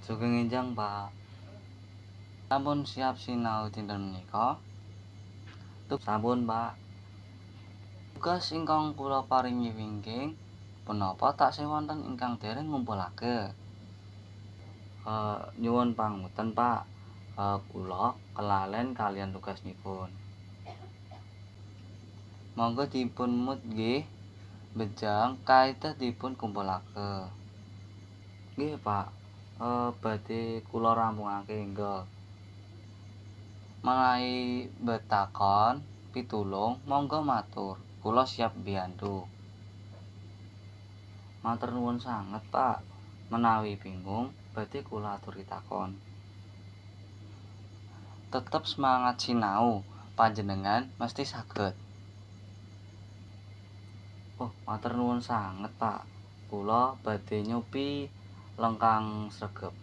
Sugeng enjang, Pak. Sampun siap sinau dinten menika? Sampun, Pak. Tugas ingkang kula paringi wingking punapa taksih wonten ingkang dereng ngumpulake. Nyuwun pangapunten, Pak. Kula kelalen kalian tugasipun. Monggo dipunmut nggih. Bejang kaedah dipun kumpulake. Nggih, Pak. Badhe kula rampungake nggih. Menawi betakon pitulung, monggo matur. Kula siap mbiyantu. Matur nuwun sanget, Pak. Menawi bingung, badhe kula aturi takon. Tetep semangat sinau, panjenengan mesti saged. Matur nuwun sanget, Pak. Kula badhe nyobi lengkang sregep.